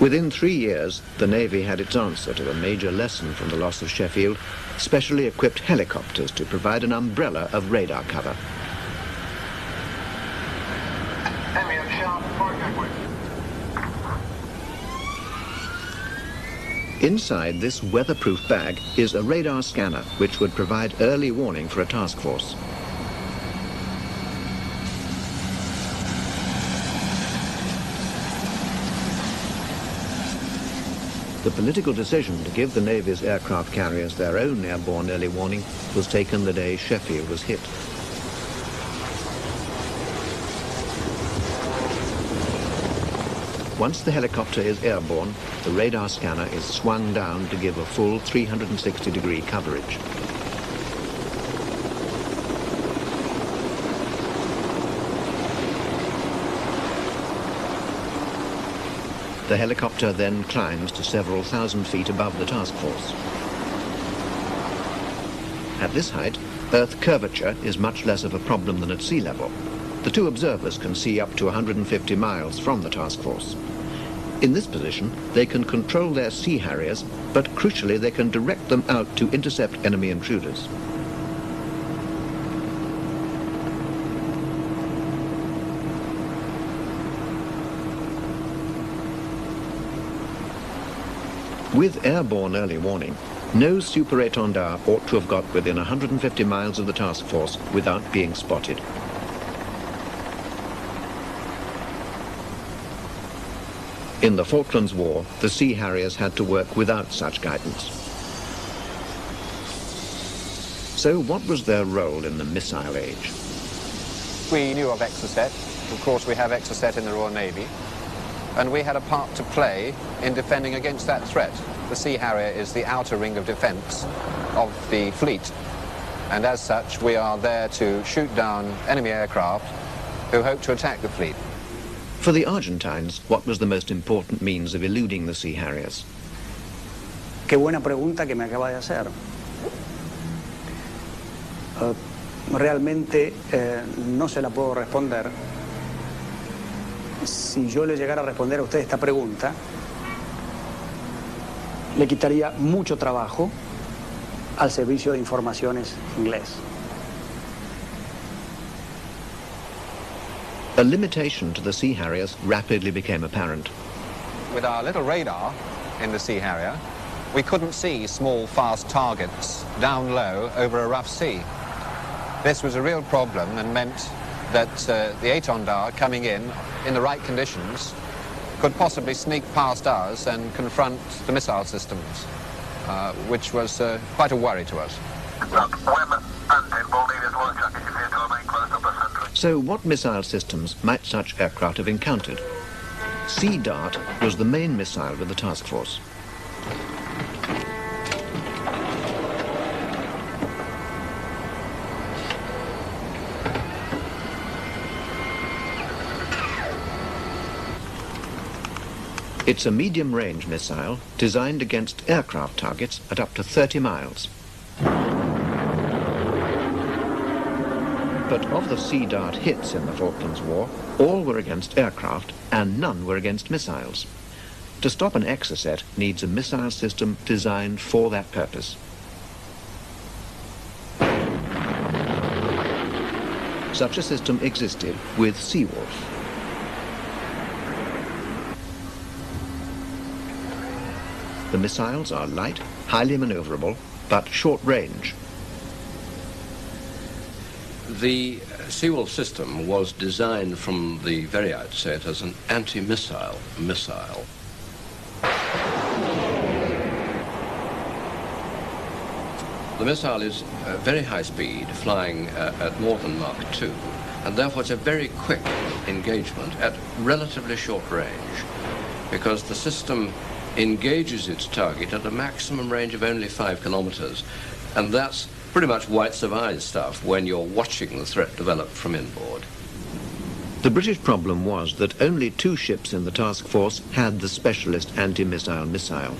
Within 3 years, the Navy had its answer to a major lesson from the loss of Sheffield, specially equipped helicopters to provide an umbrella of radar cover. Inside this weatherproof bag is a radar scanner which would provide early warning for a task force. The political decision to give the Navy's aircraft carriers their own airborne early warning was taken the day Sheffield was hit. Once the helicopter is airborne, the radar scanner is swung down to give a full 360-degree coverage. The helicopter then climbs to several thousand feet above the task force. At this height, Earth curvature is much less of a problem than at sea level. The two observers can see up to 150 miles from the task force. In this position, they can control their sea harriers, but crucially they can direct them out to intercept enemy intruders. With airborne early warning, no super étendard ought to have got within 150 miles of the task force without being spotted. In the Falklands War, the Sea Harriers had to work without such guidance. So what was their role in the missile age? We knew of Exocet. Of course, we have Exocet in the Royal Navy. And we had a part to play in defending against that threat. The Sea Harrier is the outer ring of defense of the fleet. And as such, we are there to shoot down enemy aircraft who hope to attack the fleet. For the Argentines, what was the most important means of eluding the Sea Harriers? Qué buena pregunta que me acaba de hacer. Realmente no se la puedo responder. Si yo le llegara a responder a usted esta pregunta, le quitaría mucho trabajo al servicio de informaciones inglés. A limitation to the Sea Harriers rapidly became apparent. With our little radar in the Sea Harrier, we couldn't see small, fast targets down low over a rough sea. This was a real problem and meant that the étendard coming in the right conditions could possibly sneak past us and confront the missile systems, which was quite a worry to us. So what missile systems might such aircraft have encountered? Sea Dart was the main missile with the task force. It's a medium-range missile designed against aircraft targets at up to 30 miles. But of the Sea Dart hits in the Falklands War, all were against aircraft and none were against missiles. To stop an Exocet needs a missile system designed for that purpose. Such a system existed with Seawolf. The missiles are light, highly maneuverable, but short range. The Seawolf system was designed from the very outset as an anti-missile missile. The missile is very high speed, flying at more than Mach 2, and therefore it's a very quick engagement at relatively short range, because the system engages its target at a maximum range of only 5 kilometers, and that's pretty much whites of eyes stuff when you're watching the threat develop from inboard. The British problem was that only 2 ships in the task force had the specialist anti-missile missile,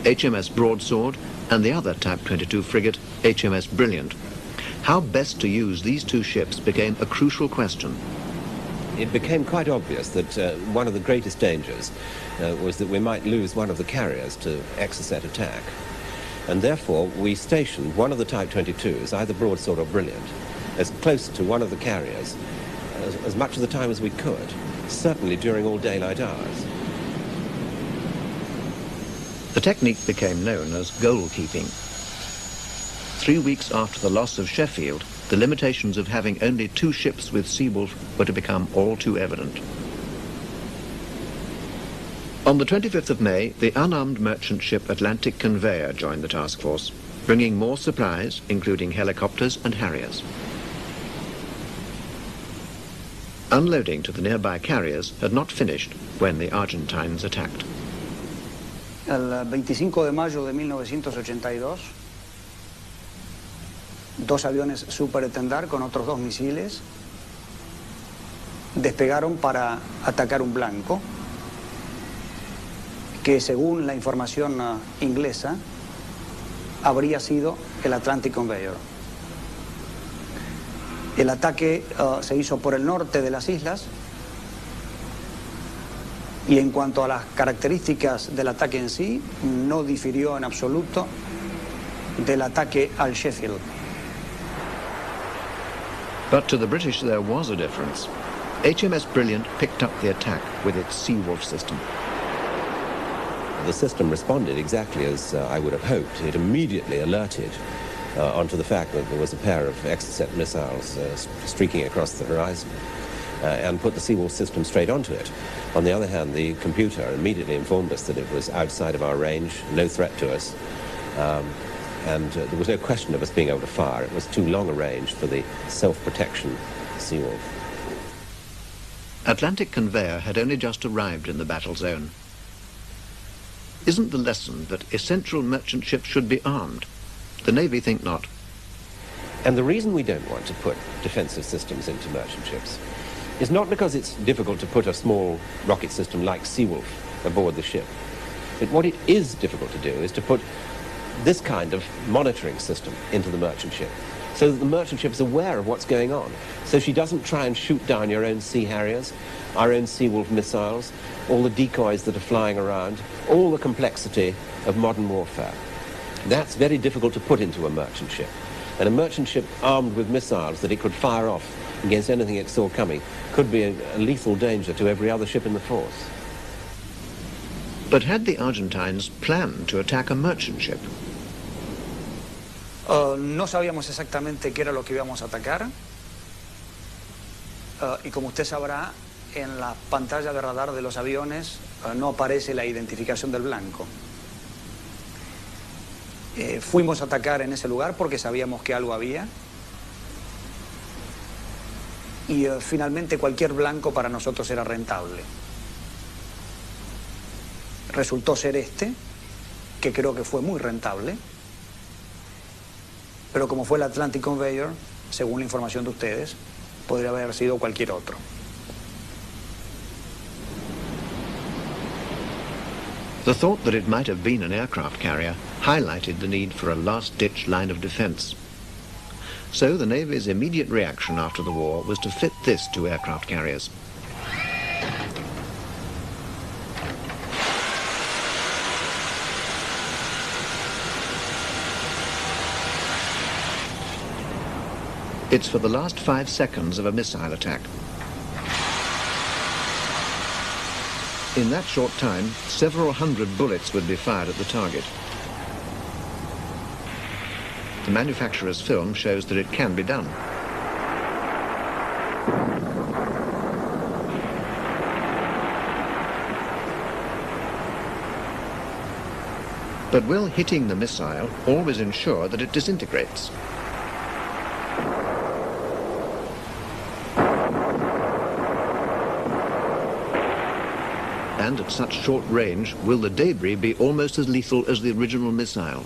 HMS Broadsword and the other Type 22 frigate, HMS Brilliant. How best to use these 2 ships became a crucial question. it became quite obvious that one of the greatest dangers was that we might lose one of the carriers to Exocet attack. And therefore, we stationed one of the Type 22s, either broadsword or brilliant, as close to one of the carriers as much of the time as we could, certainly during all daylight hours. The technique became known as goalkeeping. 3 weeks after the loss of Sheffield, the limitations of having only 2 ships with Seawolf were to become all too evident. On the 25th of May, the unarmed merchant ship Atlantic Conveyor joined the task force, bringing more supplies, including helicopters and Harriers. Unloading to the nearby carriers had not finished when the Argentines attacked. El 25 de mayo de 1982, 2 aviones Super Etendard con otros 2 misiles despegaron para atacar un blanco que, según la información inglesa, habría sido el Atlantic Conveyor. El ataque se hizo por el norte de las islas y en cuanto a las características del ataque en sí, no difirió en absoluto del ataque al Sheffield. But to the British there was a difference. HMS Brilliant picked up the attack with its Seawolf system. The system responded exactly as I would have hoped. It immediately alerted onto the fact that there was a pair of Exocet missiles streaking across the horizon and put the Seawolf system straight onto it. On the other hand, the computer immediately informed us that it was outside of our range, no threat to us, and there was no question of us being able to fire. It was too long a range for the self-protection Seawolf. Atlantic Conveyor had only just arrived in the battle zone. Isn't the lesson that essential merchant ships should be armed? The Navy think not. And the reason we don't want to put defensive systems into merchant ships is not because it's difficult to put a small rocket system like Seawolf aboard the ship. But what it is difficult to do is to put this kind of monitoring system into the merchant ship so that the merchant ship is aware of what's going on. So she doesn't try and shoot down your own Sea Harriers, our own Seawolf missiles, all the decoys that are flying around, all the complexity of modern warfare. That's very difficult to put into a merchant ship. And a merchant ship armed with missiles that it could fire off against anything it saw coming could be a lethal danger to every other ship in the force. But had the Argentines planned to attack a merchant ship? No sabíamos exactamente qué era lo que íbamos a atacar y como usted sabrá, en la pantalla de radar de los aviones no aparece la identificación del blanco. Fuimos a atacar en ese lugar porque sabíamos que algo había y finalmente cualquier blanco para nosotros era rentable. Resultó ser este, que creo que fue muy rentable, pero como fue el Atlantic Conveyor, según la información de ustedes, podría haber sido cualquier otro. The thought that it might have been an aircraft carrier highlighted the need for a last-ditch line of defense. So the Navy's immediate reaction after the war was to fit this to aircraft carriers. It's for the last 5 seconds of a missile attack. In that short time, several hundred bullets would be fired at the target. The manufacturer's film shows that it can be done. But will hitting the missile always ensure that it disintegrates? And at such short range, will the debris be almost as lethal as the original missile?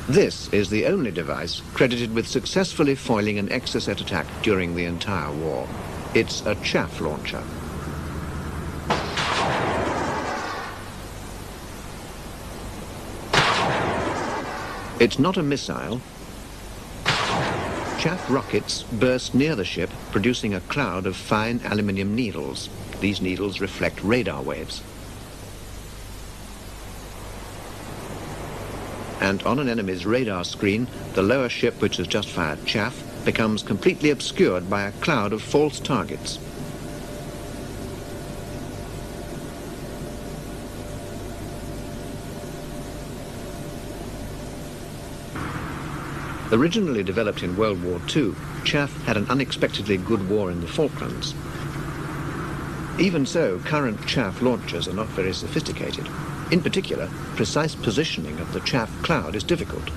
This is the only device credited with successfully foiling an Exocet attack during the entire war. It's a chaff launcher. It's not a missile. Chaff rockets burst near the ship, producing a cloud of fine aluminium needles. These needles reflect radar waves. And on an enemy's radar screen, the lower ship which has just fired chaff becomes completely obscured by a cloud of false targets. Originally developed in World War II, chaff had an unexpectedly good war in the Falklands. Even so, current chaff launchers are not very sophisticated. In particular, precise positioning of the chaff cloud is difficult.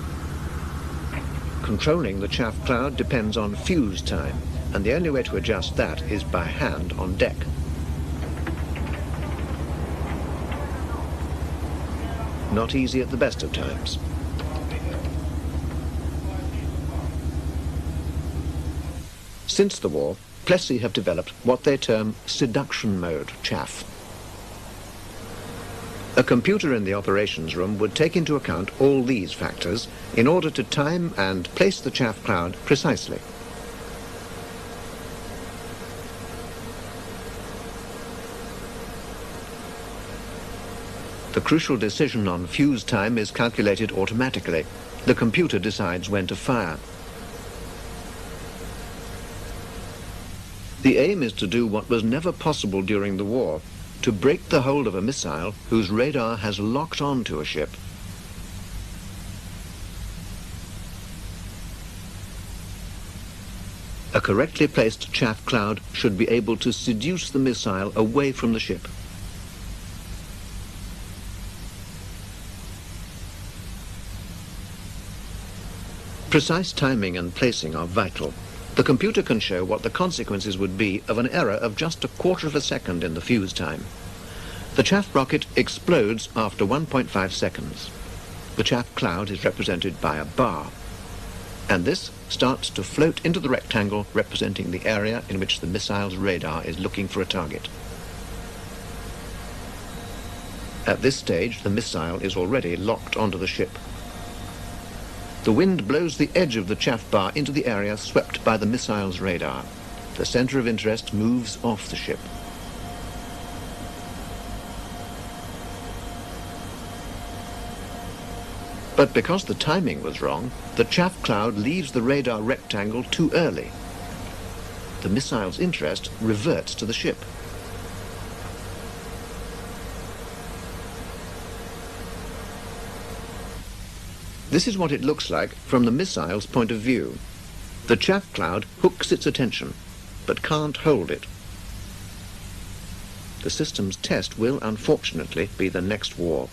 Controlling the chaff cloud depends on fuse time, and the only way to adjust that is by hand on deck. Not easy at the best of times. Since the war, Plessy have developed what they term seduction mode chaff. A computer in the operations room would take into account all these factors in order to time and place the chaff cloud precisely. The crucial decision on fuse time is calculated automatically. The computer decides when to fire. The aim is to do what was never possible during the war, to break the hold of a missile whose radar has locked onto a ship. A correctly placed chaff cloud should be able to seduce the missile away from the ship. Precise timing and placing are vital. The computer can show what the consequences would be of an error of just a quarter of a second in the fuse time. The chaff rocket explodes after 1.5 seconds. The chaff cloud is represented by a bar, and this starts to float into the rectangle representing the area in which the missile's radar is looking for a target. At this stage, the missile is already locked onto the ship. The wind blows the edge of the chaff bar into the area swept by the missile's radar. The center of interest moves off the ship. But because the timing was wrong, the chaff cloud leaves the radar rectangle too early. The missile's interest reverts to the ship. This is what it looks like from the missile's point of view. The chaff cloud hooks its attention, but can't hold it. The system's test will, unfortunately, be the next war.